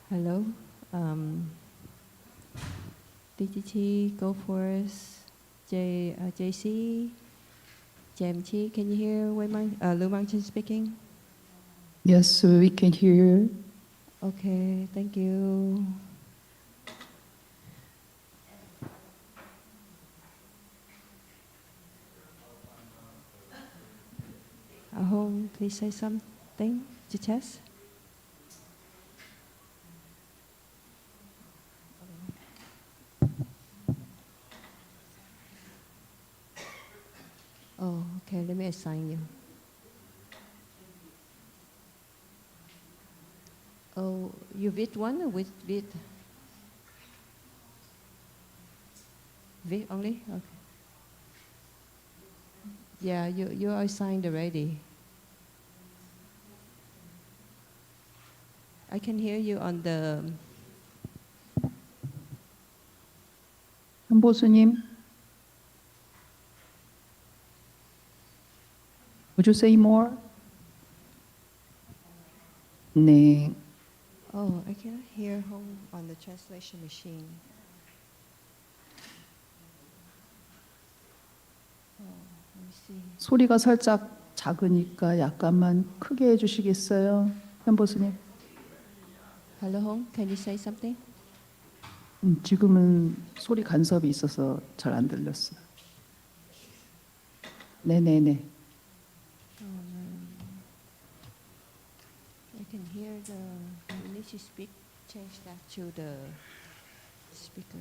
Hello. Um, DGT, go for us. JC, JMT, can you hear Lu Mangchen speaking? Yes, we can hear. Okay, thank you. Ahong, please say something to Chess. Oh, okay, let me assign you. Oh, you with one or with? With only? Okay. Yeah, you are assigned already. I can hear you on the... 현보수님, would you say more? 네, Oh, I cannot hear home on the translation machine. Oh, let me see. 소리가 살짝 작으니까 약간만 크게 해주시겠어요? 현보수님? Hello, home. Can you say something? 지금은 소리 간섭이 있어서 잘 안 들렸어요. 네네네. I can hear the... You need to speak. Change that to the speaker.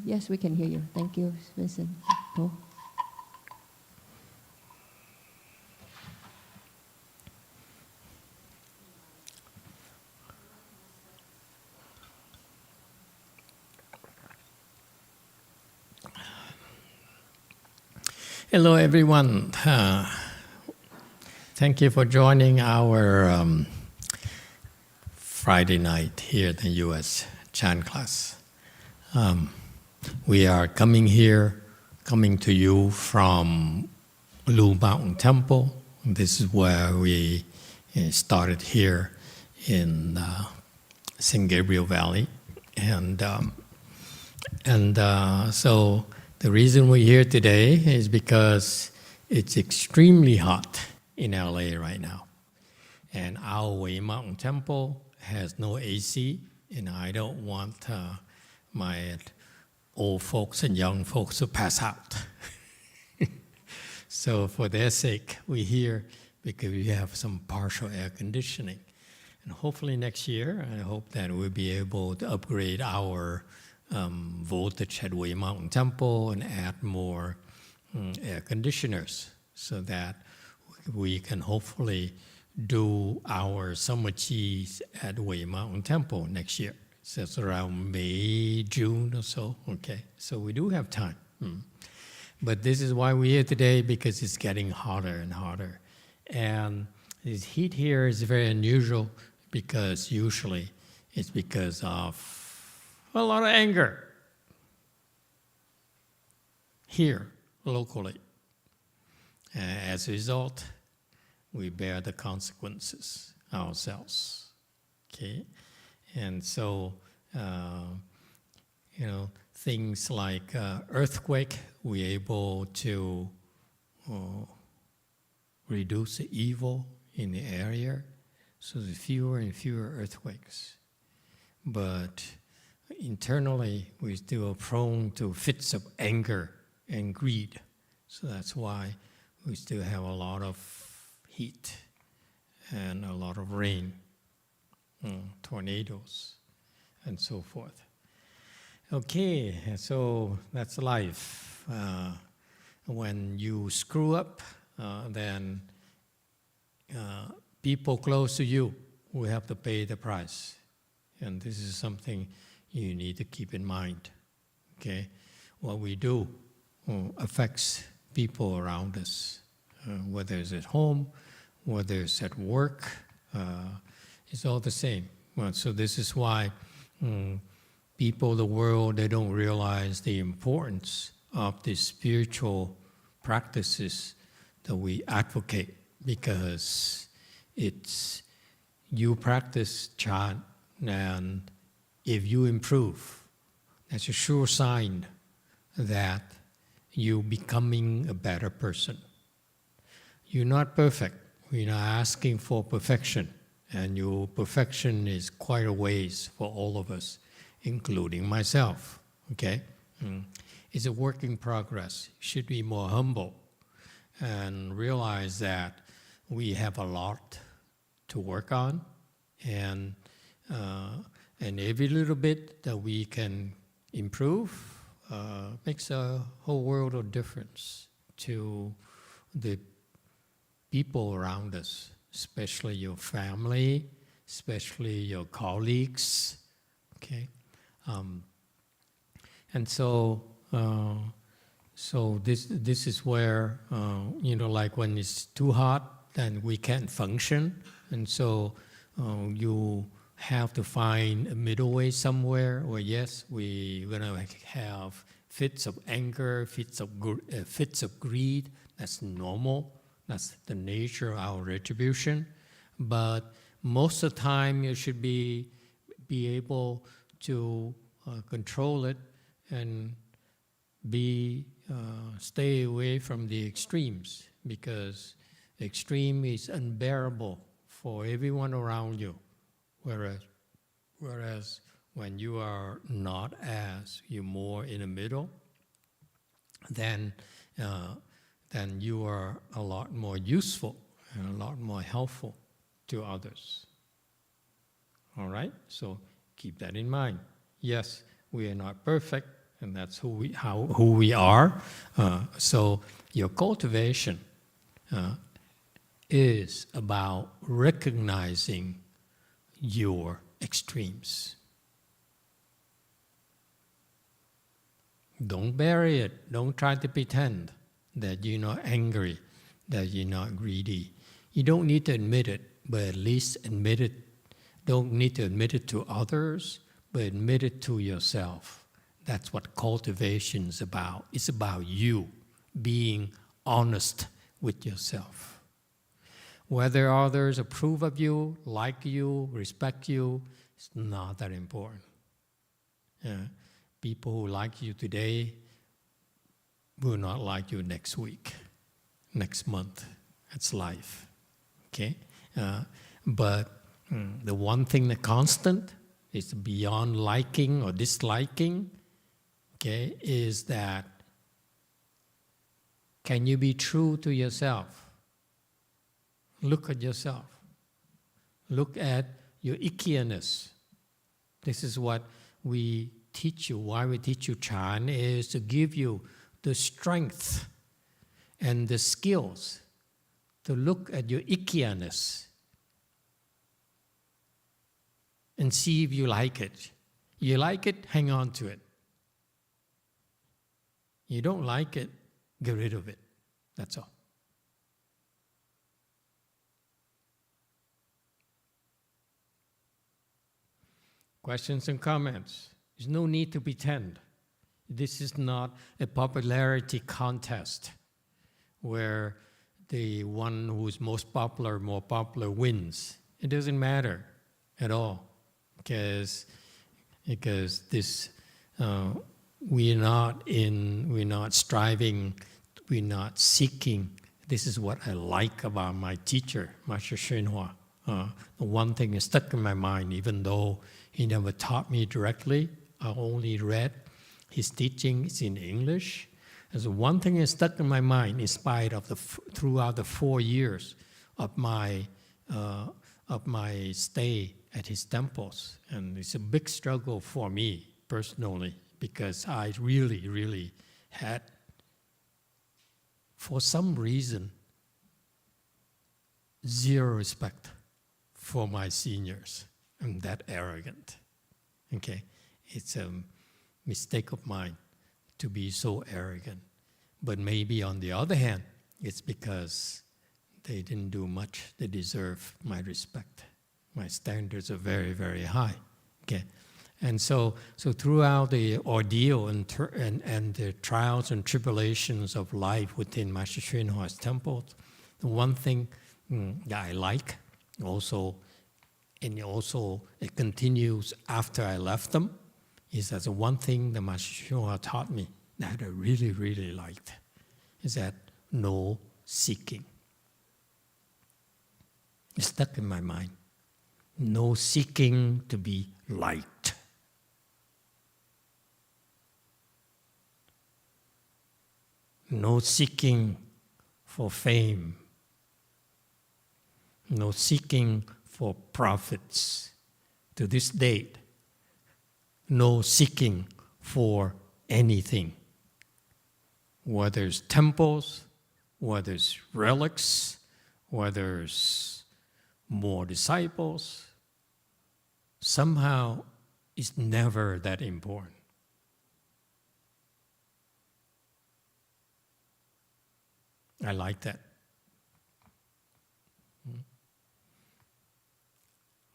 Yes, we can hear you. Thank you, Vincent. Paul. Hello, everyone. Thank you for joining our Friday night here in the U.S. chant class. We are coming to you from Lu Mountain Temple. This is where we started here in San Gabriel Valley, so the reason we're here today is because it's extremely hot in LA right now. And our Way Mountain Temple has no AC, and I don't want my old folks and young folks to pass out. So for their sake, we're here because we have some partial air conditioning. And hopefully next year, I hope that we'll be able to upgrade our voltage at Way Mountain Temple and add more air conditioners so that we can hopefully do our summer cheese at Way Mountain Temple next year. So it's around May, June or so. Okay, so we do have time. But this is why we're here today, because it's getting hotter and hotter. And this heat here is very unusual because usually it's because of a lot of anger here locally. As a result, we bear the consequences ourselves. Okay, and so things like earthquake, we're able to reduce the evil in the area, so there's fewer and fewer earthquakes. But internally, we're still prone to fits of anger and greed. So that's why we still have a lot of heat and a lot of rain, tornadoes, and so forth. Okay, so that's life. When you screw up, then people close to you will have to pay the price. And this is something you need to keep in mind. Okay, what we do affects people around us, whether it's at home, whether it's at work, it's all the same. Well, so this is why people, the world, they don't realize the importance of the spiritual practices that we advocate, because it's you practice chant, and if you improve, that's a sure sign that you're becoming a better person. You're not perfect. We're not asking for perfection, and your perfection is quite a ways for all of us, including myself. Okay, it's a work in progress. You should be more humble and realize that we have a lot to work on, and every little bit that we can improve makes a whole world of difference to the people around us, especially your family, especially your colleagues. Okay, and so this is where like when it's too hot, then we can't function, and so you have to find a middle way somewhere. Where yes, we're gonna have fits of anger, fits of greed. That's normal. That's the nature of our retribution. But most of the time, you should be able to control it and stay away from the extremes, because extreme is unbearable for everyone around you. Whereas when you are not you're more in the middle, then you are a lot more useful and a lot more helpful to others. All right? So keep that in mind. Yes, we are not perfect, and that's who we are. So your cultivation is about recognizing your extremes. Don't bury it. Don't try to pretend that you're not angry, that you're not greedy. You don't need to admit it, but at least admit it. Don't need to admit it to others, but admit it to yourself. That's what cultivation is about. It's about you being honest with yourself. Whether others approve of you, like you, respect you, it's not that important. People who like you today will not like you next week, next month. That's life. Okay? But the one thing that's constant is beyond liking or disliking, okay, is that can you be true to yourself? Look at yourself. Look at your ickiness. This is what we teach you. Why we teach you Chan is to give you the strength and the skills to look at your ickiness and see if you like it. You like it, hang on to it. You don't like it, get rid of it. That's all. Questions and comments? There's no need to pretend. This is not a popularity contest where the one who's more popular wins. It doesn't matter at all because this we're not striving, we're not seeking. This is what I like about my teacher, Master YongHua. The one thing is stuck in my mind, even though he never taught me directly. I only read his teachings in English. As one thing is stuck in my mind, in spite of throughout the 4 years of my stay at his temples, and it's a big struggle for me personally because I really had, for some reason, zero respect for my seniors. I'm that arrogant. Okay, it's a mistake of mine to be so arrogant. But maybe on the other hand, it's because they didn't do much. They deserve my respect. My standards are very high. Okay, and so throughout the ordeal and the trials and tribulations of life within Master YongHua's temple, the one thing that I like also, and also it continues after I left them, is that the one thing that Master YongHua taught me that I really liked is that no seeking. It's stuck in my mind. No seeking to be liked. No seeking for fame. No seeking for profits. To this date, no seeking for anything. Whether it's temples, whether it's relics, whether it's more disciples, somehow it's never that important. I like that.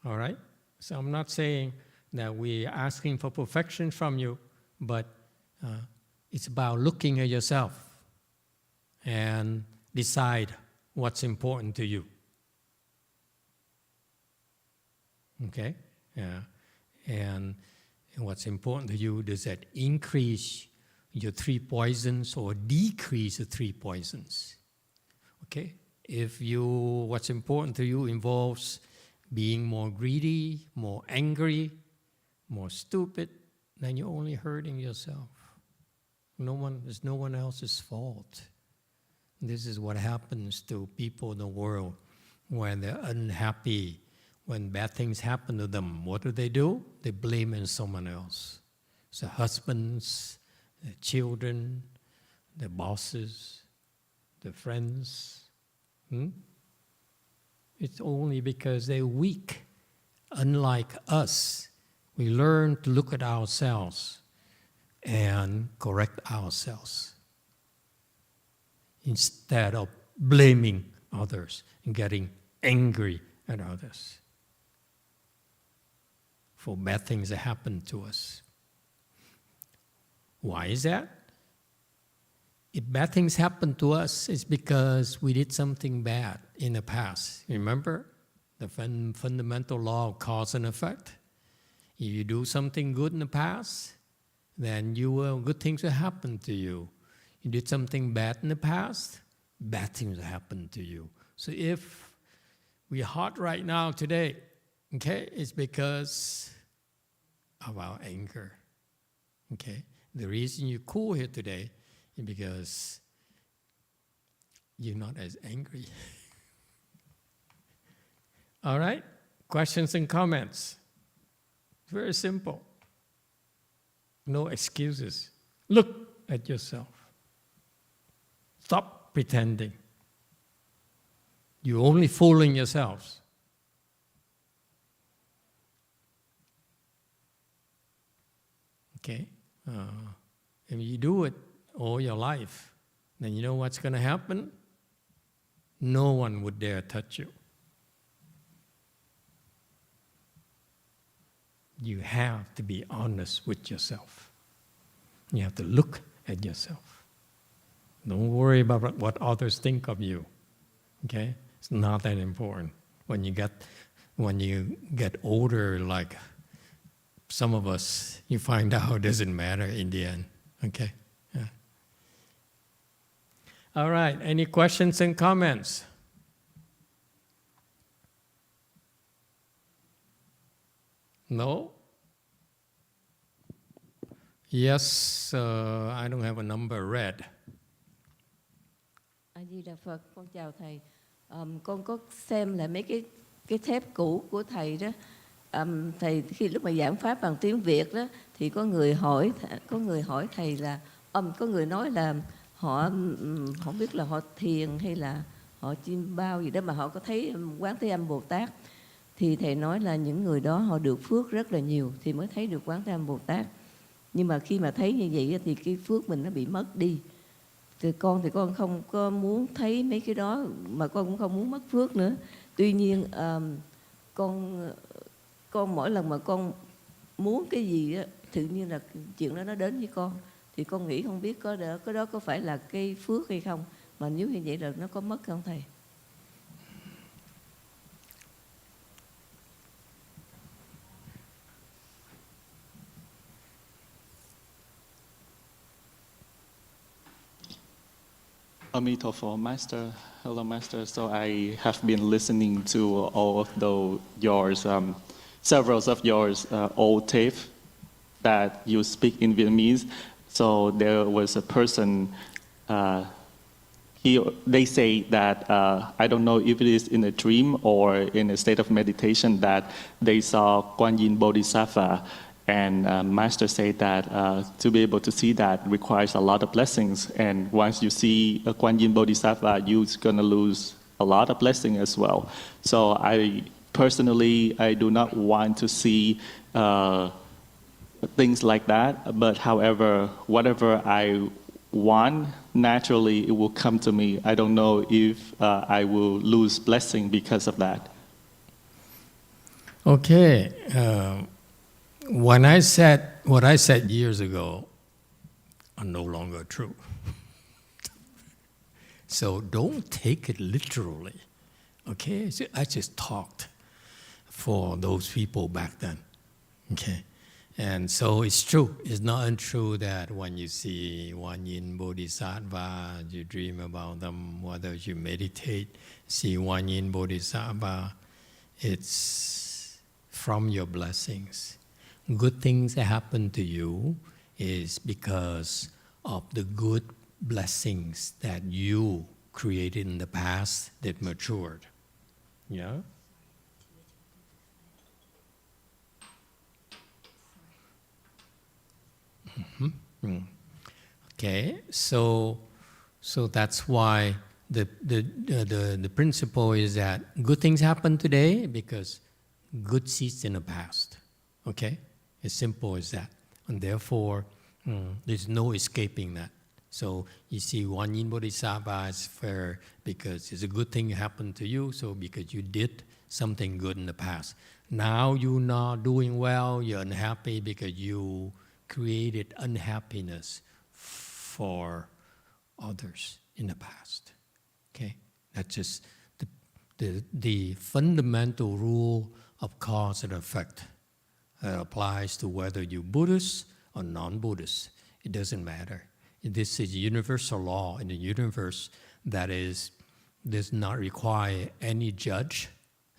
All right? So I'm not saying that we're asking for perfection from you, but it's about looking at yourself and decide what's important to you. Okay? Yeah. And what's important to you, does that increase your 3 poisons or decrease the 3 poisons? Okay? If what's important to you involves being more greedy, more angry, more stupid, then you're only hurting yourself. It's no one else's fault. This is what happens to people in the world when they're unhappy, when bad things happen to them. What do? They blame it on someone else. So husbands, the children, the bosses, the friends. It's only because they're weak. Unlike us, we learn to look at ourselves and correct ourselves instead of blaming others and getting angry at others for bad things that happen to us. Why is that? If bad things happen to us, it's because we did something bad in the past. Remember the fundamental law of cause and effect? If you do something good in the past, then good things will happen to you. You did something bad in the past, bad things will happen to you. So if we're hot right now today, okay, it's because of our anger. Okay? The reason you're cool here today is because you're not as angry. All right? Questions and comments. Very simple. No excuses. Look at yourself. Stop pretending. You're only fooling yourselves. Okay? If you do it all your life, then you know what's going to happen? No one would dare touch you. You have to be honest with yourself. You have to look at yourself. Don't worry about what others think of you. Okay? It's not that important. When you get older, like some of us, you find out it doesn't matter in the end. Okay? Yeah. All right. Any questions and comments? No? Yes, I don't have a number read. A Di Đà Phật, con chào thầy. Con có xem lại mấy cái thép cũ của thầy đó. Thầy khi lúc mà giảng pháp bằng tiếng Việt đó thì có người hỏi thầy là có người nói là họ không biết là họ thiền hay là họ chiêm bao gì đó mà họ có thấy Quán Thế Âm Bồ Tát, thì thầy nói là những người đó họ được phước rất là nhiều thì mới thấy được Quán Thế Âm Bồ Tát. Nhưng mà khi mà thấy như vậy thì cái phước mình nó bị mất đi. Thì con không có muốn thấy mấy cái đó, mà con cũng không muốn mất phước nữa. Tuy nhiên con mỗi lần mà con muốn cái gì á, tự nhiên là chuyện đó nó đến với con. Thì con nghĩ không biết cái đó có phải là cái phước hay không, mà nếu như vậy là nó có mất không thầy? Amitabha, Master. Hello, Master. So I have been listening to all of several of your old tape that you speak in Vietnamese. So there was a person. They say that I don't know if it is in a dream or in a state of meditation that they saw Kuan Yin Bodhisattva. And Master said that to be able to see that requires a lot of blessings. And once you see a Kuan Yin Bodhisattva, you're going to lose a lot of blessing as well. So I do not want to see things like that. But however, whatever I want, naturally it will come to me. I don't know if I will lose blessing because of that. Okay. What I said years ago are no longer true. So don't take it literally. Okay? So I just talked for those people back then. Okay? And so it's true. It's not untrue that when you see Kuan Yin Bodhisattva, you dream about them, whether you meditate, see Kuan Yin Bodhisattva, it's from your blessings. Good things that happen to you is because of the good blessings that you created in the past that matured. Yeah? Mm-hmm. Okay, so that's why the principle is that good things happen today because good seeds in the past. Okay? As simple as that. And therefore, there's no escaping that. So you see, Kuan Yin Bodhisattva is fair because it's a good thing happened to you, so because you did something good in the past. Now you're not doing well, you're unhappy because you created unhappiness for others in the past. Okay? That's just the fundamental rule of cause and effect. That applies to whether you're Buddhist or non-Buddhist. It doesn't matter. This is a universal law in the universe that does not require any judge.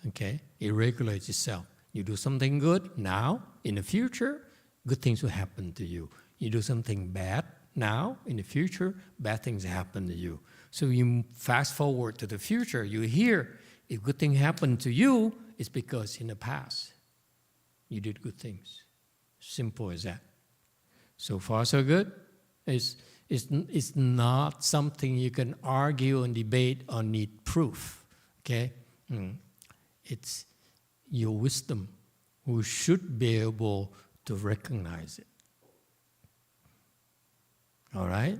Okay? It regulates itself. You do something good now, in the future, good things will happen to you. You do something bad now, in the future, bad things happen to you. So you fast forward to the future, you hear If good thing happened to you, it's because in the past you did good things. Simple as that. So far, so good. It's not something you can argue and debate or need proof. Okay? It's your wisdom who should be able to recognize it. All right?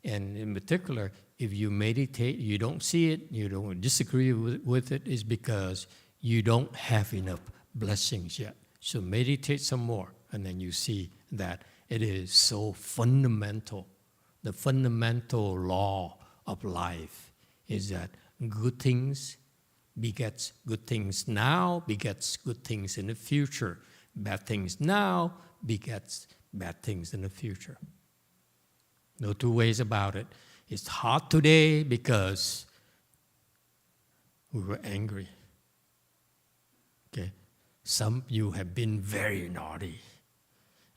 And in particular, if you meditate, you don't see it, you don't disagree with it, is because you don't have enough blessings yet. So meditate some more, and then you see that it is so fundamental. The fundamental law of life is that good things begets good things now, begets good things in the future. Bad things now begets bad things in the future. No two ways about it. It's hot today because we were angry. Okay? Some of you have been very naughty,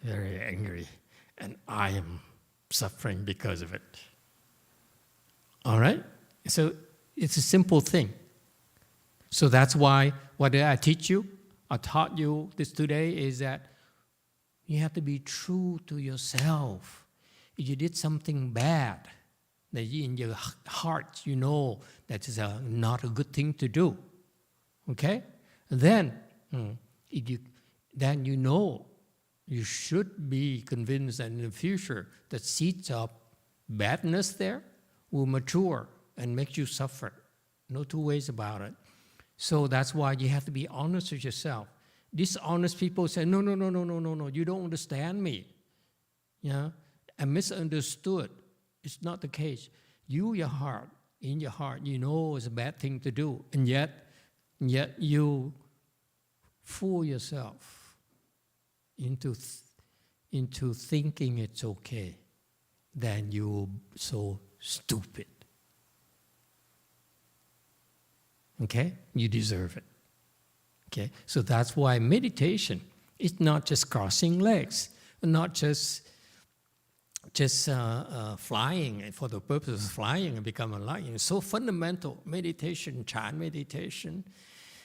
very angry, and I am suffering because of it. All right? So it's a simple thing. So that's why what did I teach you? I taught you this today is that you have to be true to yourself. If you did something bad, that in your heart you know that is not a good thing to do, okay? Then, then you know you should be convinced that in the future the seeds of badness there will mature and make you suffer. No two ways about it. So that's why you have to be honest with yourself. Dishonest people say, no, you don't understand me. Yeah, I misunderstood. It's not the case. In your heart, you know it's a bad thing to do, and yet you fool yourself into thinking it's okay. Then you're so stupid. Okay? You deserve it. Okay? So that's why meditation is not just crossing legs, not just flying for the purpose of flying and become enlightened. It's so fundamental. Meditation, Chan meditation,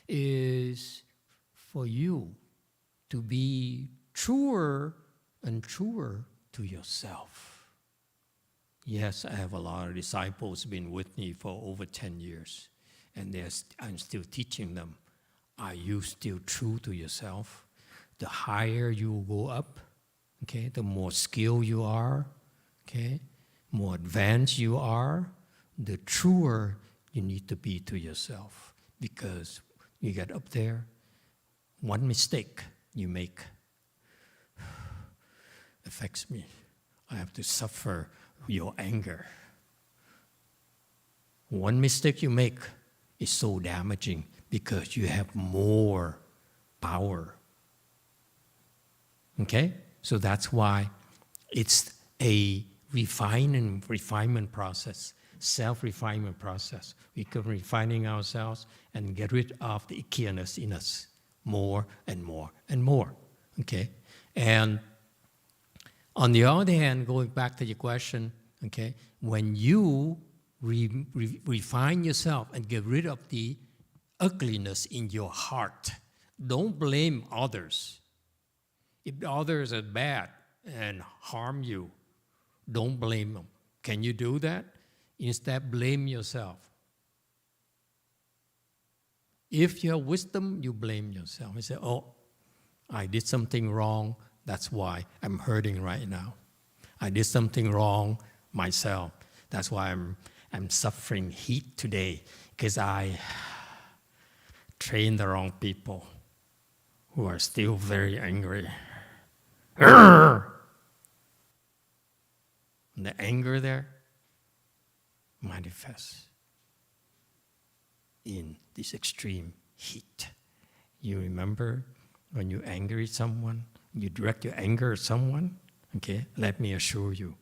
is for you to be truer and truer to yourself. Yes, I have a lot of disciples been with me for over 10 years. And I'm still teaching them, are you still true to yourself? The higher you go up, okay, the more skilled you are, okay, more advanced you are, the truer you need to be to yourself. Because you get up there, one mistake you make affects me. I have to suffer your anger. One mistake you make is so damaging because you have more power. Okay? So that's why it's a refinement process, self-refinement process. We keep refining ourselves and get rid of the ickiness in us more and more and more. Okay? And on the other hand, going back to your question, okay, when you refine yourself and get rid of the ugliness in your heart, don't blame others. If others are bad and harm you, don't blame them. Can you do that? Instead, blame yourself. If you have wisdom, you blame yourself. You say, oh, I did something wrong. That's why I'm hurting right now. I did something wrong myself. That's why I'm suffering heat today, because I trained the wrong people who are still very angry. And the anger there manifests in this extreme heat. You remember when you angry someone, you direct your anger at someone, okay? Let me assure you,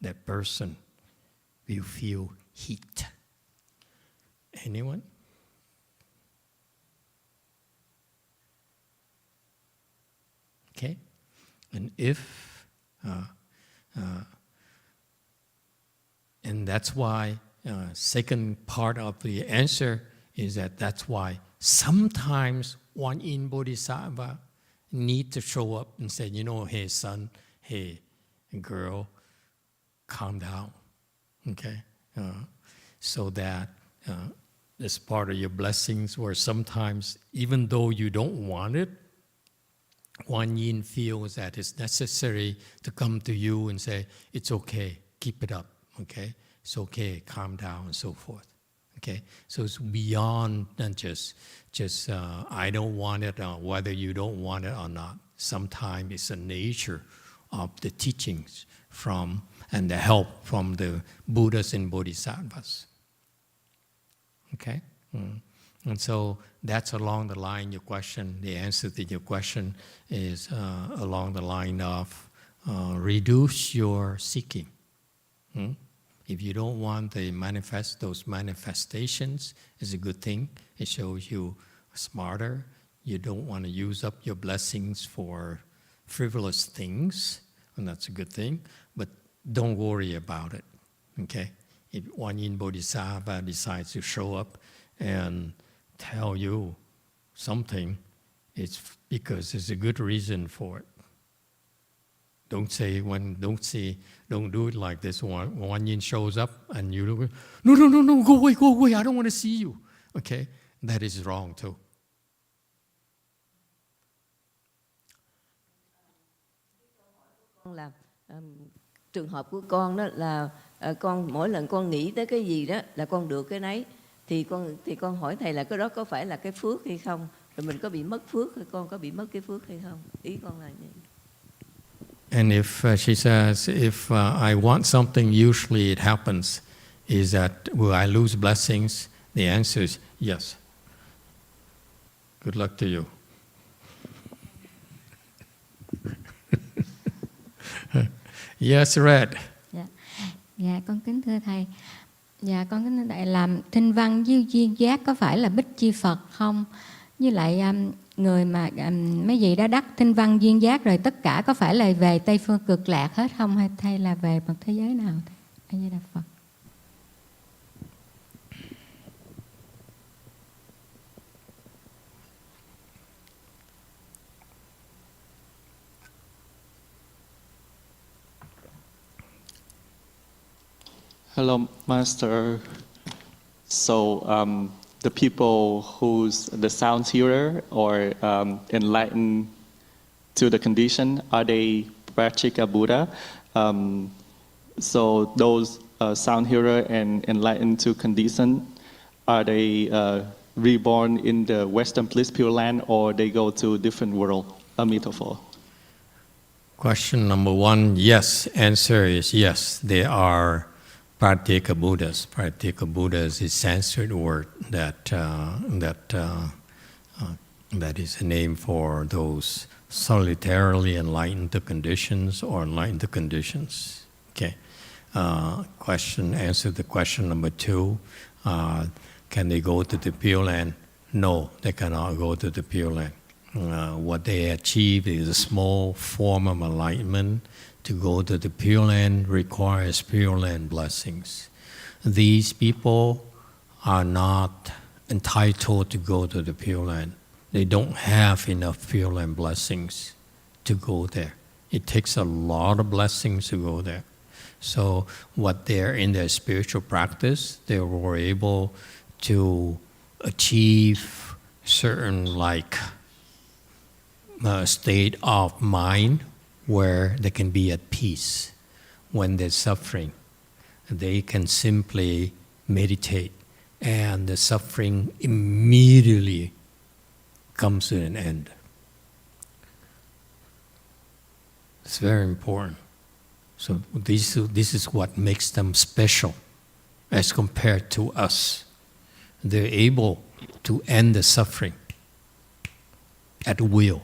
that person will feel heat. Anyone? Okay? And and that's why second part of the answer is that that's why sometimes one in Bodhisattva need to show up and say, you know, hey son, hey girl, calm down, okay? So that it's part of your blessings, where sometimes, even though you don't want it, Kuan Yin feels that it's necessary to come to you and say, it's okay, keep it up, okay? It's okay, calm down, and so forth, okay? So it's beyond than just I don't want it, whether you don't want it or not. Sometimes it's the nature of the teachings from and the help from the Buddhas and Bodhisattvas. Okay? And so that's along the line, your question, the answer to your question is along the line of reduce your seeking. If you don't want those manifestations, it's a good thing. It shows you smarter. You don't want to use up your blessings for frivolous things, and that's a good thing. But don't worry about it, okay? If Kuan Yin Bodhisattva decides to show up and tell you something, it's because there's a good reason for it. Don't do it like this. Kuan Yin shows up and you go, no, go away, I don't want to see you. Okay, that is wrong too. Là trường hợp của con đó là con mỗi lần con nghĩ tới cái gì đó là con được cái nấy, thì con hỏi thầy là cái đó có phải là cái phước hay không, rồi mình có bị mất phước hay con có bị mất cái phước hay không, ý con là vậy. And if she says, if I want something, usually it happens, is that will I lose blessings? The answer is yes. Good luck to you. Yes, Red. Dạ, con kính thưa thầy. Dạ, con kính thưa thầy, làm thinh văn với duyên giác có phải là bích chi Phật không? Với lại người mà mấy vị đã đắc thinh văn duyên giác rồi, tất cả có phải là về Tây phương cực lạc hết không, hay là về một thế giới nào? A Di Đà Phật. Hello, Master. So the people who's the sound hearer or enlightened to the condition, are they Prachika Buddha? So those sound hearer and enlightened to condition, are they reborn in the Western Bliss Pure Land, or they go to different world? Amitabha. Question number one, yes. Answer is yes. They are Pratyeka Buddhas. Pratyeka Buddhas is a Sanskrit word that is a name for those solitarily enlightened to conditions or enlightened to conditions. Okay. Answer to question number two. Can they go to the Pure Land? No, they cannot go to the Pure Land. What they achieve is a small form of enlightenment. To go to the Pure Land requires Pure Land blessings. These people are not entitled to go to the Pure Land. They don't have enough Pure Land blessings to go there. It takes a lot of blessings to go there. So what they're in their spiritual practice, they were able to achieve certain state of mind where they can be at peace when they're suffering. They can simply meditate and the suffering immediately comes to an end. It's very important. So this is what makes them special as compared to us. They're able to end the suffering at will.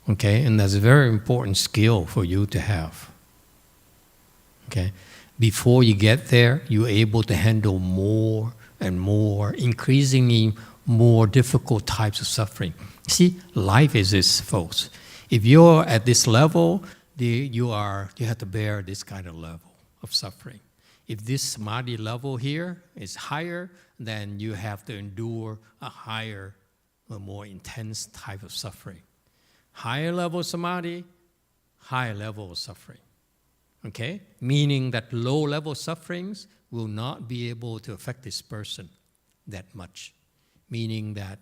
Okay, and that's a very important skill for you to have. Okay, before you get there, you're able to handle more and more, increasingly more difficult types of suffering. See, life is this, folks. If you're at this level, you have to bear this kind of level of suffering. if this samadhi level here is higher, then you have to endure a higher, a more intense type of suffering. Higher level samadhi, higher level of suffering. Okay? Meaning that low level sufferings will not be able to affect this person that much. Meaning that,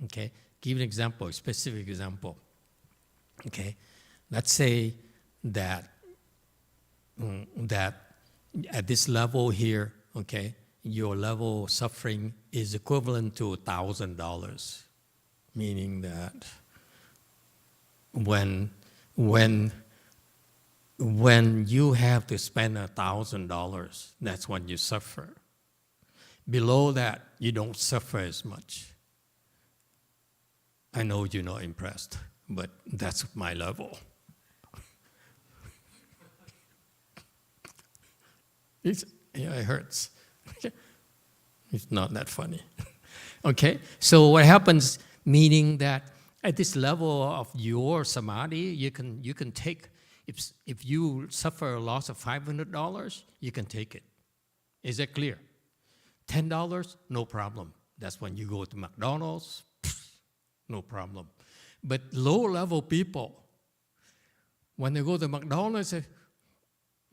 okay, give an example, a specific example. Okay? Let's say that at this level here, okay, your level of suffering is equivalent to $1,000. Meaning that when you have to spend $1,000, that's when you suffer. Below that, you don't suffer as much. I know you're not impressed, but that's my level. It hurts. It's not that funny. Okay, so what happens, meaning that at this level of your samadhi, you can take, if you suffer a loss of $500, you can take it. Is that clear? $10, no problem. That's when you go to McDonald's, no problem. But low-level people, when they go to McDonald's, they say,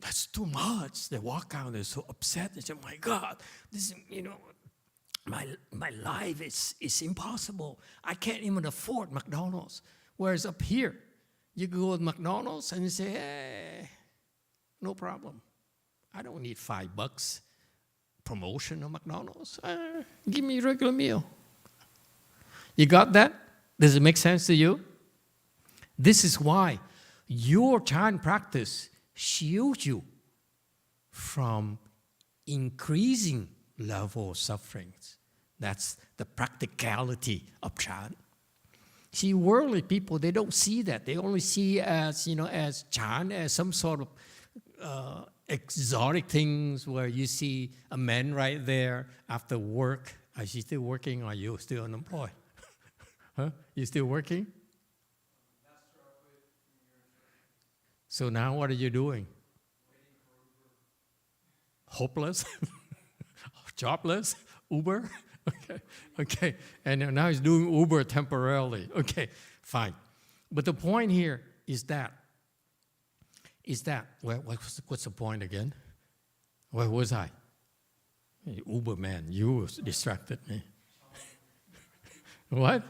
that's too much. They walk out, they're so upset. They say, my God, this is, my life is impossible. I can't even afford McDonald's. Whereas up here, you go to McDonald's and you say, hey, no problem. I don't need $5 promotion of McDonald's. Give me a regular meal. You got that? Does it make sense to you? This is why your Chan practice shields you from increasing level of sufferings. That's the practicality of Chan. See, worldly people, they don't see that. They only see as Chan as some sort of exotic things where you see a man right there after work. Are you still working or are you still unemployed? Huh? You still working? So now what are you doing? Hopeless? Jobless? Uber? Okay. And now he's doing Uber temporarily. Okay, fine. But the point here is that, what's the point again? Where was I? Uber man, you distracted me. What?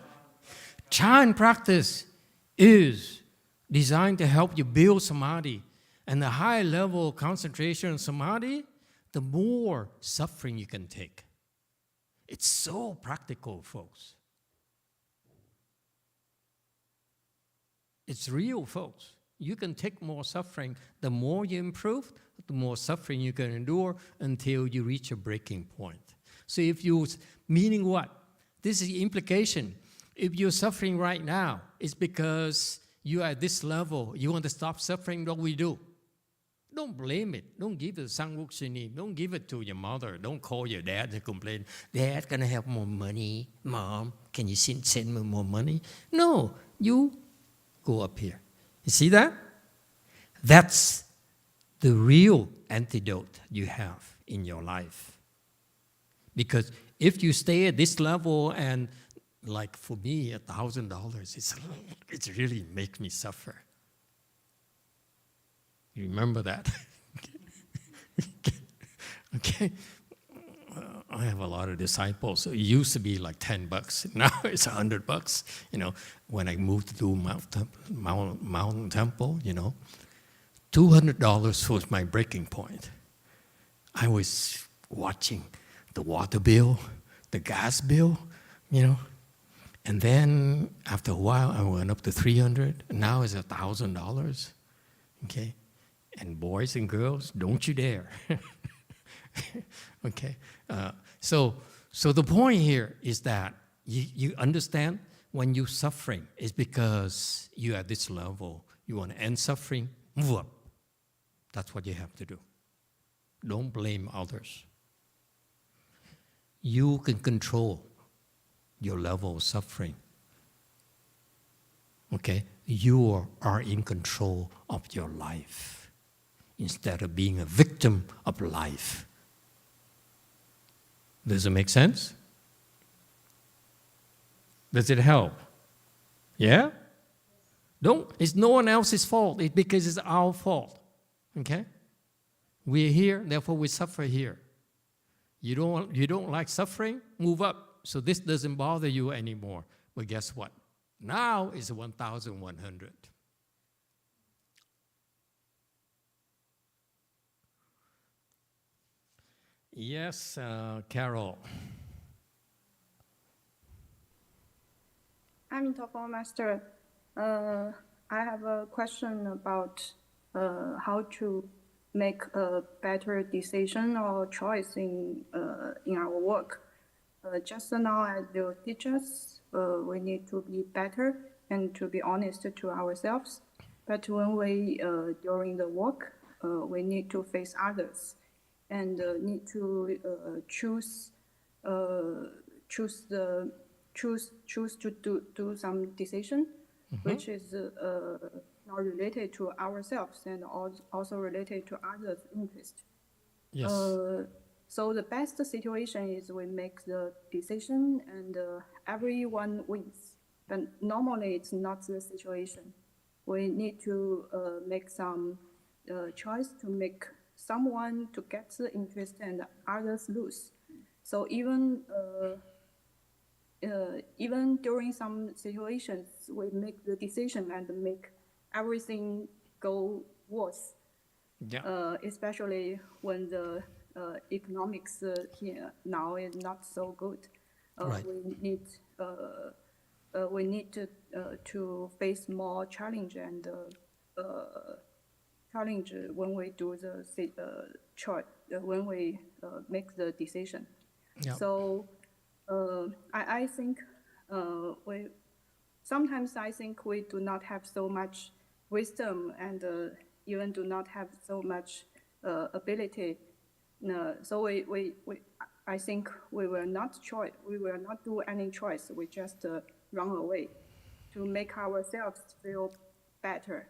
Chan practice is designed to help you build samadhi. And the higher level of concentration on samadhi, the more suffering you can take. It's so practical, folks. It's real, folks. You can take more suffering. The more you improve, the more suffering you can endure until you reach a breaking point. So meaning what? This is the implication. If you're suffering right now, it's because you are at this level. You want to stop suffering, what we do? Don't blame it. Don't give it to Sangwokshini. Don't give it to your mother. Don't call your dad and complain. Dad, can I have more money? Mom, can you send me more money? No, you go up here. You see that? That's the real antidote you have in your life. Because if you stay at this level and like for me, $1,000, it really makes me suffer. You remember that? Okay. I have a lot of disciples. So it used to be like $10. Now it's $100. When I moved to Mountain Temple, $200 was my breaking point. I was watching the water bill, the gas bill, And then after a while, I went up to $300. And now it's $1,000. Okay? And boys and girls, don't you dare. Okay? So the point here is that you understand when you're suffering, it's because you're at this level. You want to end suffering, move up. That's what you have to do. Don't blame others. You can control your level of suffering. Okay? You are in control of your life. instead of being a victim of life. Does it make sense? Does it help? Yeah? It's no one else's fault. It's because it's our fault. Okay? We're here, therefore we suffer here. You don't like suffering? Move up. So this doesn't bother you anymore. But guess what? Now it's 1,100. Yes, Carol. I'm Topon Master. I have a question about how to make a better decision or choice in our work. Just now, as you teach us, we need to be better and to be honest to ourselves. But when we during the work, we need to face others and need to choose to do some decision, which is not related to ourselves and also related to others' interest. Yes. So the best situation is we make the decision and everyone wins. But normally it's not the situation. We need to make some choice to make someone to get the interest and others lose. So even during some situations, we make the decision and make everything go worse. Yeah. Especially when the economics here now is not so good. Right. We need to face more challenge and challenge when we do the choice, when we make the decision. Yeah. So I think sometimes I think we do not have so much wisdom and even do not have so much ability. So I think we will not do any choice. We just run away to make ourselves feel better,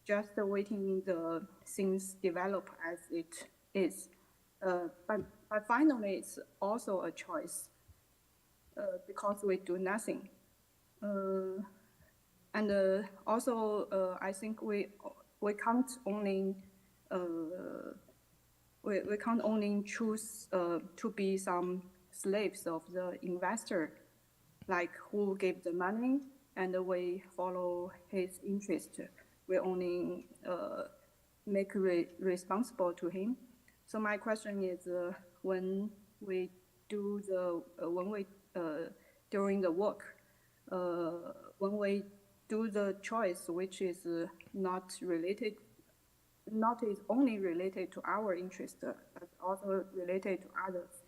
just waiting the things develop as it is. But finally, it's also a choice because we do nothing. And also, I think we can't only we can't only choose to be some slaves of the investor, like who gave the money and we follow his interest. We only make responsible to him. So my question is, when we do during the work, when we do the choice which is not only related to our interest, but also related to others,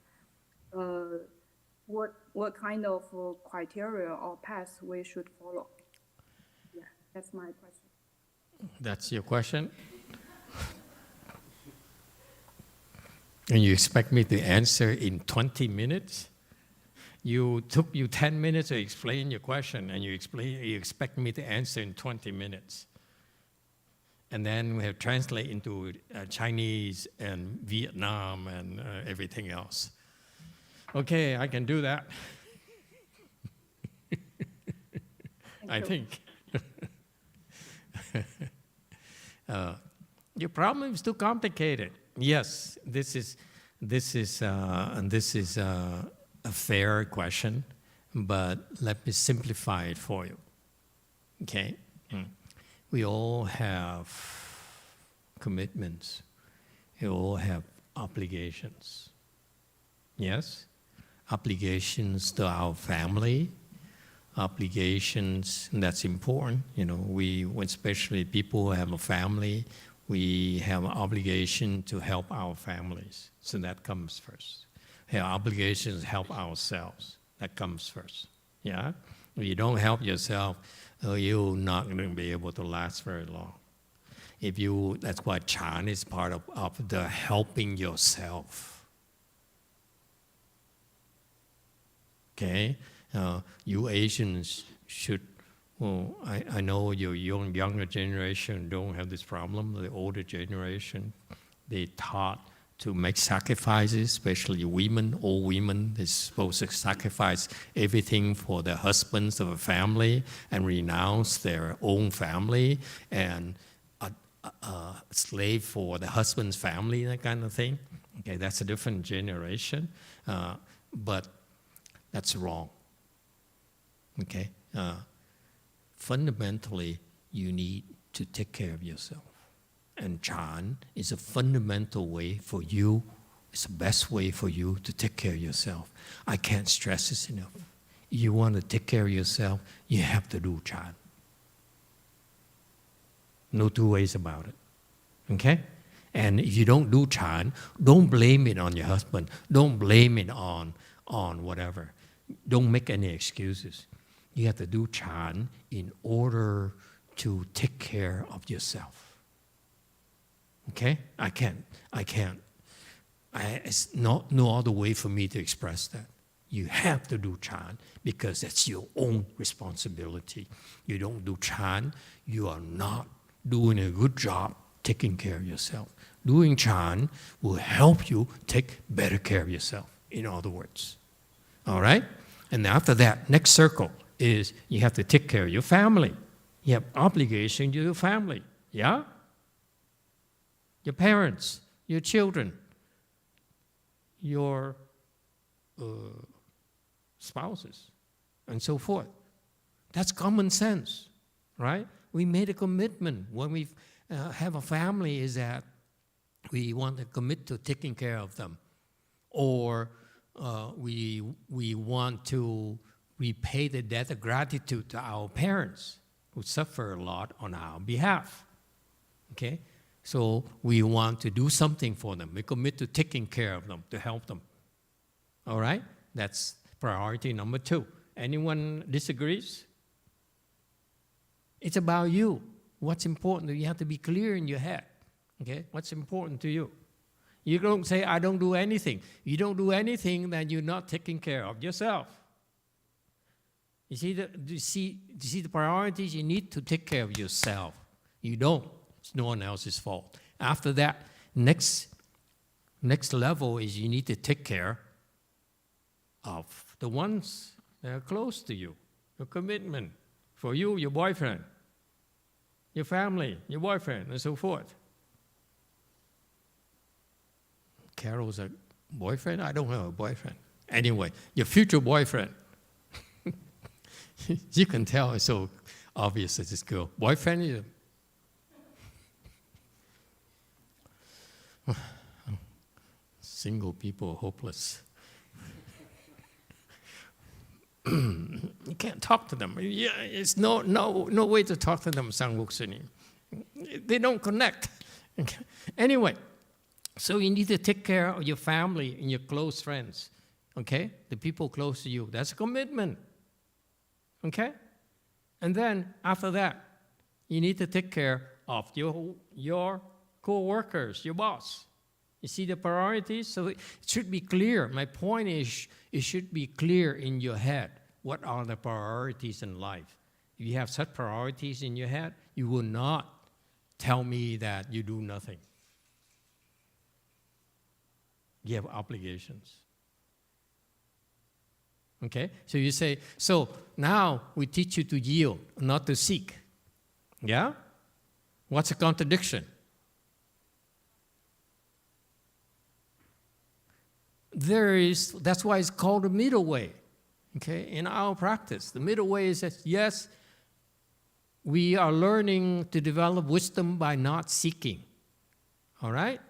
what kind of criteria or path we should follow? Yeah, that's my question. That's your question? And you expect me to answer in 20 minutes? You took you 10 minutes to explain your question, and you expect me to answer in 20 minutes. And then we have translate into Chinese and Vietnam and everything else. Okay, I can do that. I think. Your problem is too complicated. Yes, this is a fair question, but let me simplify it for you. Okay, we all have commitments. We all have obligations. Yes, obligations to our family. Obligations, and that's important. You know, especially people who have a family, we have an obligation to help our families. So that comes first. We have obligations to help ourselves. That comes first. Yeah? If you don't help yourself, you're not going to be able to last very long. That's why Chan is part of the helping yourself. Okay? You Asians should Well, I know your younger generation don't have this problem. The older generation, they taught to make sacrifices, especially women, old women. They're supposed to sacrifice everything for their husbands of a family and renounce their own family and slave for the husband's family, that kind of thing. Okay, that's a different generation, but that's wrong. Okay. Fundamentally, you need to take care of yourself. And Chan is a fundamental way for you, it's the best way for you to take care of yourself. I can't stress this enough. If you want to take care of yourself, you have to do Chan. No two ways about it. Okay? And if you don't do Chan, don't blame it on your husband. Don't blame it on whatever. Don't make any excuses. You have to do Chan in order to take care of yourself. Okay? It's no other way for me to express that. You have to do Chan because that's your own responsibility. You don't do Chan, you are not doing a good job taking care of yourself. Doing Chan will help you take better care of yourself, in other words. All right? And after that, next circle is you have to take care of your family. You have obligation to your family. Yeah? Your parents, your children, your spouses, and so forth. That's common sense, right? We made a commitment when we have a family is that we want to commit to taking care of them, or we want to repay the debt of gratitude to our parents who suffer a lot on our behalf. Okay? So we want to do something for them. We commit to taking care of them, to help them. All right? That's priority number 2. Anyone disagrees? It's about you. What's important? You have to be clear in your head. Okay? What's important to you? You don't say, I don't do anything. You don't do anything, then you're not taking care of yourself. You see the priorities? You need to take care of yourself. You don't. It's no one else's fault. After that, next level is you need to take care of the ones that are close to you. Your commitment for you, your boyfriend, your family, your boyfriend, and so forth. Carol's a boyfriend? I don't have a boyfriend. Anyway, your future boyfriend. You can tell it's so obvious that this girl. Boyfriend? Single people are hopeless. You can't talk to them. Yeah, it's no way to talk to them, Sangwok. They don't connect. Anyway, so you need to take care of your family and your close friends. Okay? The people close to you. That's a commitment. Okay? And then after that, you need to take care of your co-workers, your boss. You see the priorities? So it should be clear. My point is, it should be clear in your head. What are the priorities in life? If you have such priorities in your head, you will not tell me that you do nothing. You have obligations. Okay? So you say, so now we teach you to yield, not to seek. Yeah? What's a contradiction? That's why it's called the middle way. Okay? In our practice, the middle way is that, yes, we are learning to develop wisdom by not seeking. All right?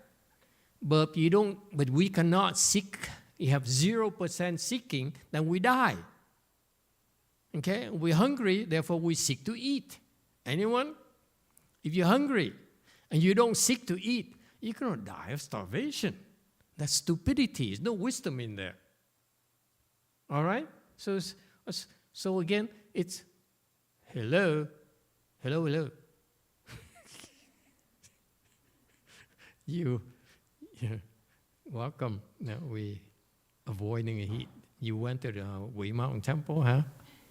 But we cannot seek. You have 0% seeking, then we die. Okay? We're hungry, therefore we seek to eat. Anyone? If you're hungry and you don't seek to eat, you're going to die of starvation. That's stupidity. There's no wisdom in there. All right? So again, it's hello. You welcome. Now we avoiding the heat. You went to the Wei Mountain Temple, huh?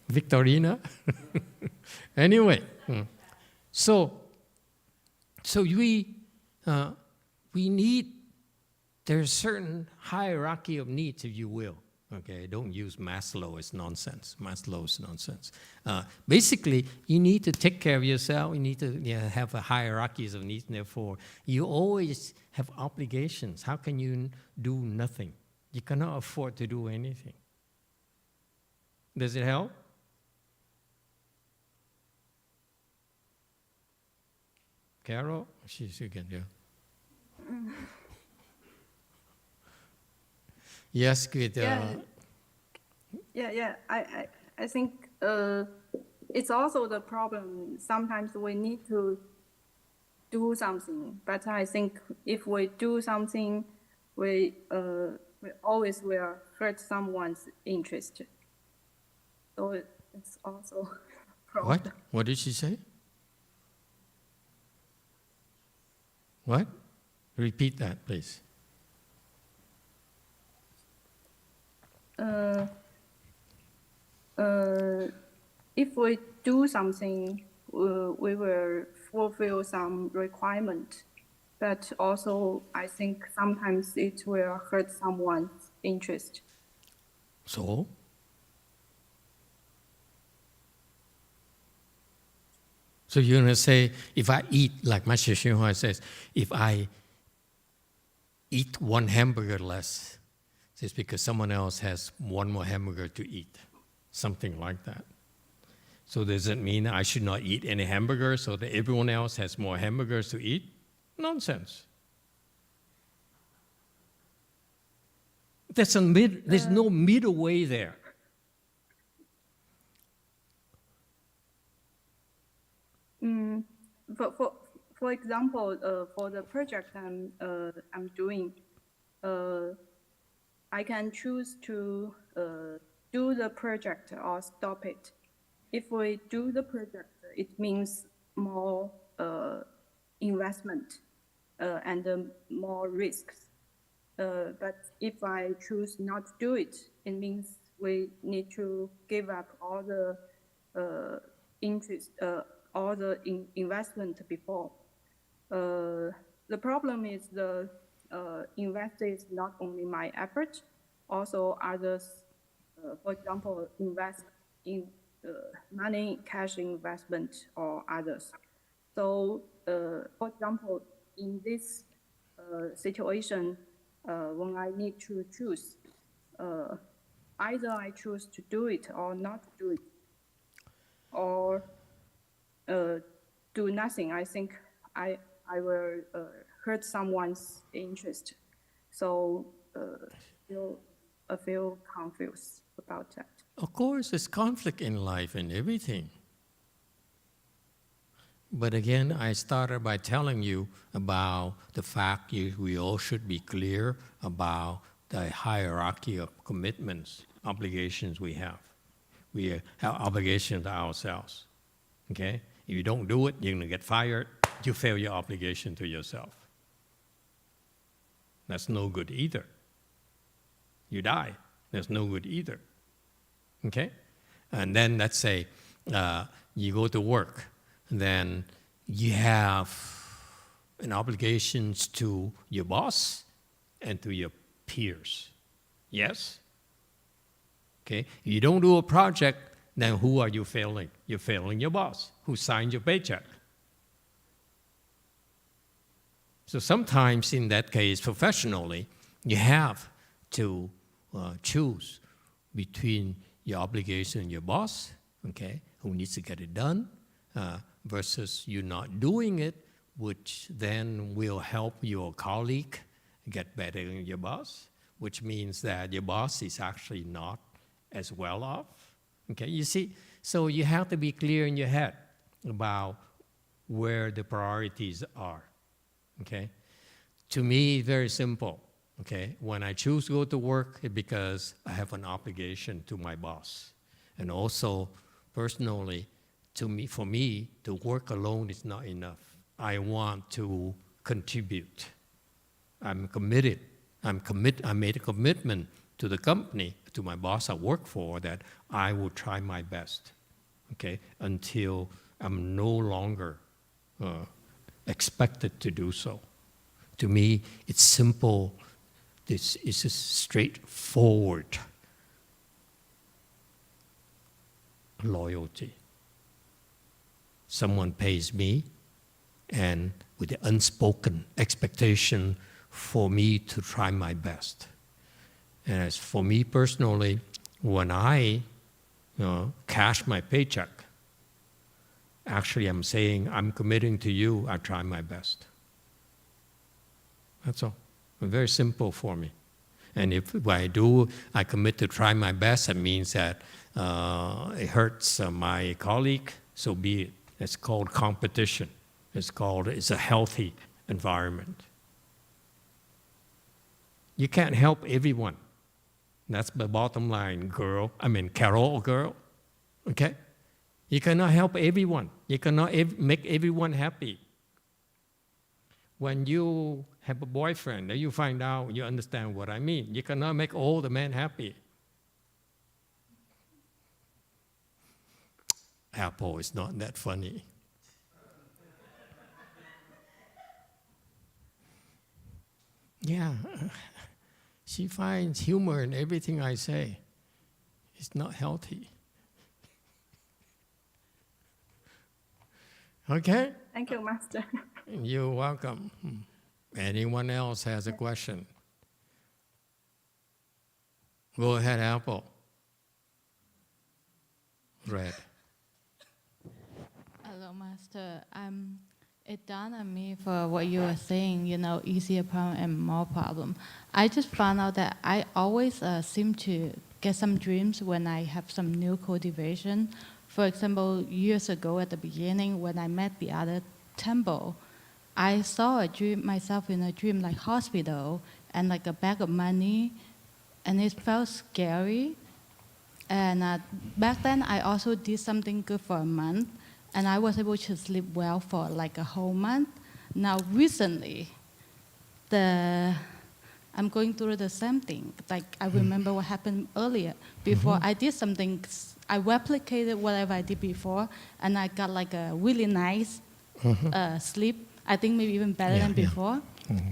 Victorina. Anyway, so we need, there's certain hierarchy of needs, if you will. Okay, don't use Maslow, it's nonsense. Maslow is nonsense. Basically, you need to take care of yourself. You need to have a hierarchy of needs. Therefore, you always have obligations. How can you do nothing? You cannot afford to do anything. Does it help? Carol? She's again, yeah. Yes, good. Yeah. I think it's also the problem. Sometimes we need to do something, but I think if we do something, we always will hurt someone's interest. So it's also a problem. What? What did she say? What? Repeat that, please. If we do something, we will fulfill some requirement, but also I think sometimes it will hurt someone's interest. So you're going to say, if I eat, like Master YongHua says, if I eat one hamburger less, it's because someone else has one more hamburger to eat. Something like that. So does it mean I should not eat any hamburgers so that everyone else has more hamburgers to eat? Nonsense. There's no middle way there. For example, for the project I'm doing, I can choose to do the project or stop it. If we do the project, it means more investment and more risks. But if I choose not to do it, it means we need to give up all the interest, all the investment before. The problem is the invest is not only my effort, also others, for example, invest in money, cash investment, or others. So, for example, in this situation, when I need to choose, either I choose to do it or not do it, or do nothing, I think I will hurt someone's interest. So I feel confused about that. Of course, there's conflict in life and everything. But again, I started by telling you about the fact we all should be clear about the hierarchy of commitments, obligations we have. We have obligations to ourselves. Okay? If you don't do it, you're going to get fired. You fail your obligation to yourself. That's no good either. You die. That's no good either. Okay? And then let's say you go to work, then you have an obligation to your boss and to your peers. Yes? Okay? If you don't do a project, then who are you failing? You're failing your boss, who signed your paycheck. So sometimes in that case, professionally, you have to choose between your obligation and your boss, okay, who needs to get it done, versus you not doing it, which then will help your colleague get better than your boss, which means that your boss is actually not as well off. Okay, you see, so you have to be clear in your head about where the priorities are. Okay, to me, very simple. Okay, when I choose to go to work, it's because I have an obligation to my boss, and also personally, for me, to work alone is not enough. I want to contribute. I'm committed. I made a commitment to the company, to my boss I work for, that I will try my best, okay, until I'm no longer expected to do so. To me, it's simple. This is a straightforward loyalty. Someone pays me, and with the unspoken expectation for me to try my best. And as for me personally, when I cash my paycheck, actually I'm saying I'm committing to you, I try my best. That's all. Very simple for me. And if what I do, I commit to try my best, that means that it hurts my colleague, so be it. It's called competition. It's a healthy environment. You can't help everyone. That's the bottom line, Carol, girl. Okay? You cannot help everyone. You cannot make everyone happy. When you have a boyfriend, then you find out, you understand what I mean. You cannot make all the men happy. Apple is not that funny. Yeah, she finds humor in everything I say. It's not healthy. Okay? Thank you, Master. You're welcome. Anyone else has a question? Go ahead, Apple. Red. Hello, Master. It dawned on me for what you were saying, easier problem and more problem. I just found out that I always seem to get some dreams when I have some new cultivation. For example, years ago at the beginning when I met the other temple, I saw myself in a dream like hospital and like a bag of money, and it felt scary. And back then I also did something good for a month, and I was able to sleep well for like a whole month. Now recently, I'm going through the same thing. Like I remember what happened earlier. Before I did something, I replicated whatever I did before, and I got like a really nice sleep. I think maybe even better than before.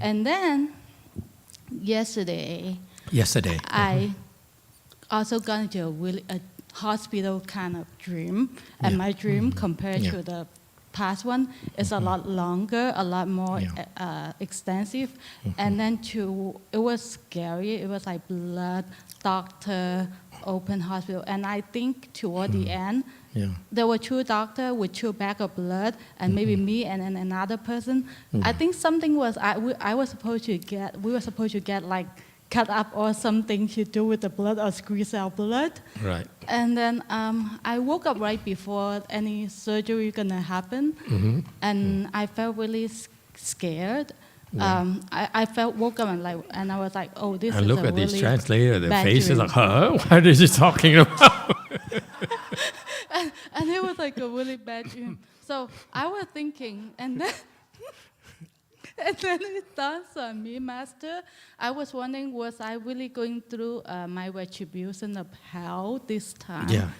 And then yesterday, I also got into a hospital kind of dream, and my dream compared to the past one is a lot longer, a lot more extensive, and then it was scary. It was like blood, doctor, open hospital, and I think toward the end, there were 2 doctors with 2 bags of blood, and maybe me and then another person. I think something was we were supposed to get like cut up or something to do with the blood or squeeze out blood. Right. And then I woke up right before any surgery gonna happen, and I felt really scared. I woke up and I was like, oh, this is a really bad dream. And look at this translator, the face is like, huh? What is he talking about? and it was like a really bad dream. So I was thinking, and then it dawned on me, Master. I was wondering, was I really going through my retribution of hell this time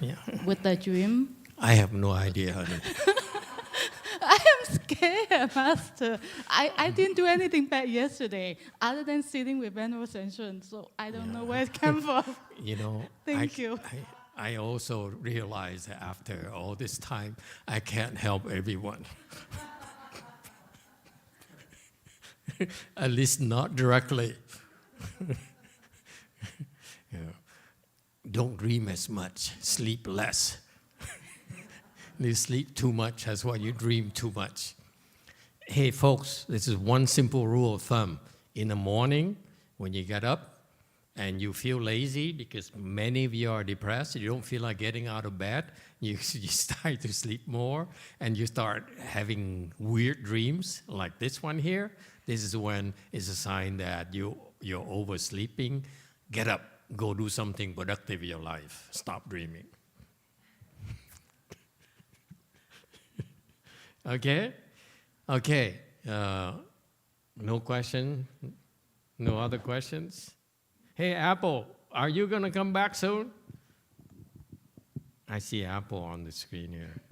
with the dream? I have no idea, honey. I am scared, Master. I didn't do anything bad yesterday other than sitting with Venerable Sensation, so I don't know where it came from. Thank you. I also realized that after all this time, I can't help everyone. At least not directly. Don't dream as much, sleep less. You sleep too much, that's why you dream too much. Hey folks, this is one simple rule of thumb. In the morning, when you get up and you feel lazy because many of you are depressed, you don't feel like getting out of bed, you start to sleep more and you start having weird dreams like this one here. This is when it's a sign that you're oversleeping. Get up, go do something productive in your life. Stop dreaming. Okay? Okay. No question? No other questions? Hey, Apple, are you going to come back soon? I see Apple on the screen here.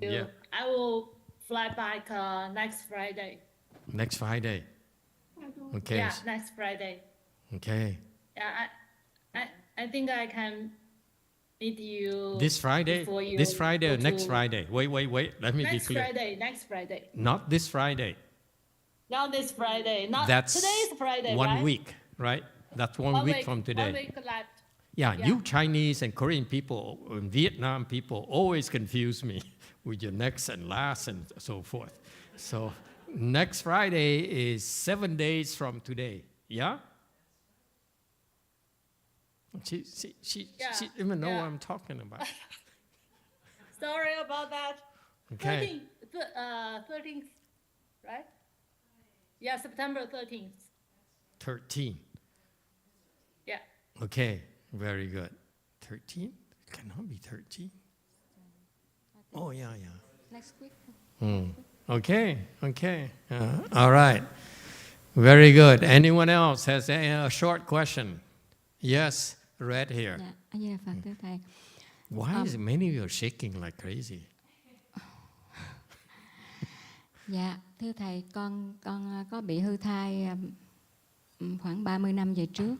Yeah. I will fly back next Friday. Next Friday. Okay. Yeah, next Friday. Okay. Yeah, I think I can meet you. This Friday? before you This Friday or go next to- Friday? Wait. Let me be Next clear. Friday. Next Friday. Not this Friday. Not this Friday. Not That's today's Friday. 1 right? week, right? That's one week from today. 1 week left. Yeah, Yeah. you Chinese and Korean people, and Vietnam people always confuse me with your next and last and so forth. So next Friday is 7 days from today. Yeah? She Yeah, didn't even know yeah. what I'm talking about. Sorry about that. Okay. 13th, right? Yeah, September 13th. 13. Yeah. Okay, very good. 13? Cannot be 13. Oh, yeah. Next week. Okay. All right. Very good. Anyone else has a short question? Yes, right here. Dạ, A Di Đà Phật thưa thầy. Why is many of you shaking like crazy? Dạ, thưa thầy, con có bị hư thai khoảng 30 năm về trước.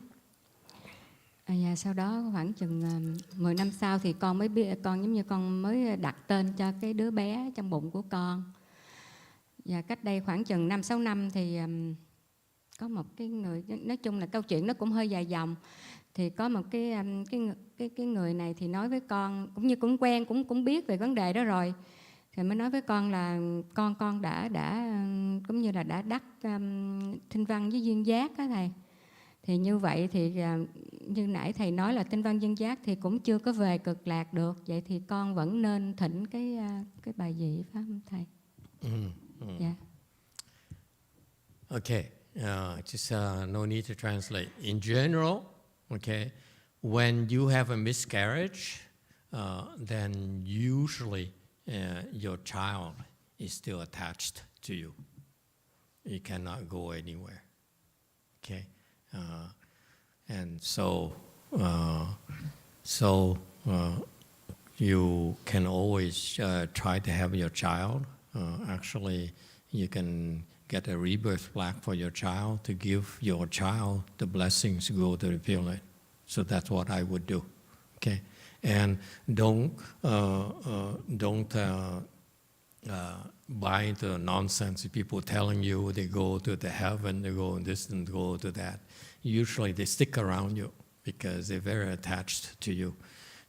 Và sau đó khoảng chừng 10 năm sau thì con mới biết, con giống như con mới đặt tên cho cái đứa bé trong bụng của con. Và cách đây khoảng chừng 5-6 năm thì có một cái người, nói chung là câu chuyện nó cũng hơi dài dòng. Thì có một cái người này thì nói với con, cũng như cũng quen, cũng biết về vấn đề đó rồi. Thì mới nói với con là con đã cũng như là đã đắc tinh văn với duyên giác đó thầy. Thì như vậy thì như nãy thầy nói là tinh văn duyên giác thì cũng chưa có về cực lạc được. Vậy thì con vẫn nên thỉnh cái bài vị phải không thầy? Dạ. Okay, just no need to translate. In general, okay, when you have a miscarriage, then usually your child is still attached to you. You cannot go anywhere. Okay, and so you can always try to have your child. Actually, you can get a rebirth plaque for your child to give your child the blessings to go to the Pure Land. So that's what I would do. Okay, and don't buy the nonsense. People telling you they go to the heaven, they go this and go to that. Usually they stick around you because they're very attached to you.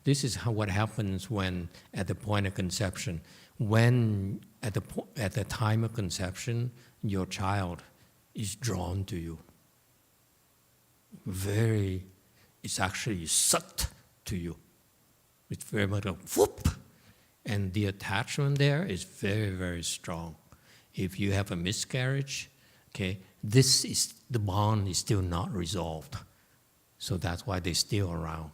This is what happens when at the point of conception. When at the time of conception, your child is drawn to you. It's actually sucked to you. It's very much like whoop, and the attachment there is very, very strong. If you have a miscarriage, okay, the bond is still not resolved. So that's why they're still around.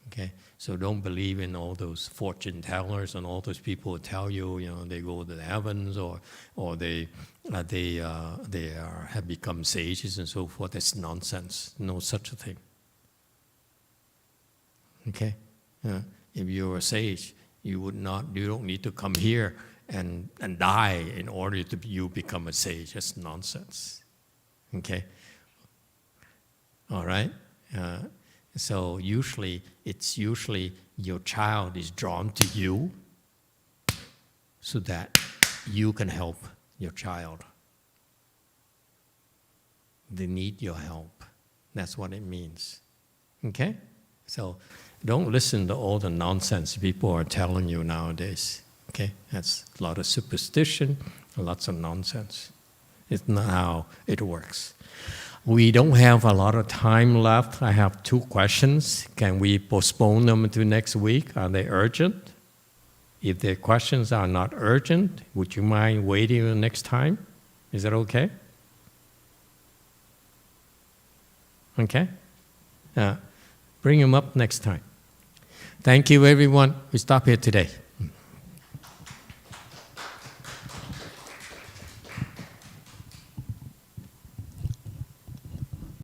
Okay, so don't believe in all those fortune tellers and all those people who tell you, they go to the heavens or they have become sages and so forth. That's nonsense. No such a thing. Okay, if you're a sage, you don't need to come here and die in order to you become a sage. That's nonsense. Okay, all right. So usually your child is drawn to you so that you can help your child. They need your help. That's what it means. Okay? So don't listen to all the nonsense people are telling you nowadays. Okay? That's a lot of superstition, lots of nonsense. It's not how it works. We don't have a lot of time left. I have 2 questions. Can we postpone them to next week? Are they urgent? If the questions are not urgent, would you mind waiting until next time? Is that okay? Okay? Bring them up next time. Thank you, everyone. We stop here today.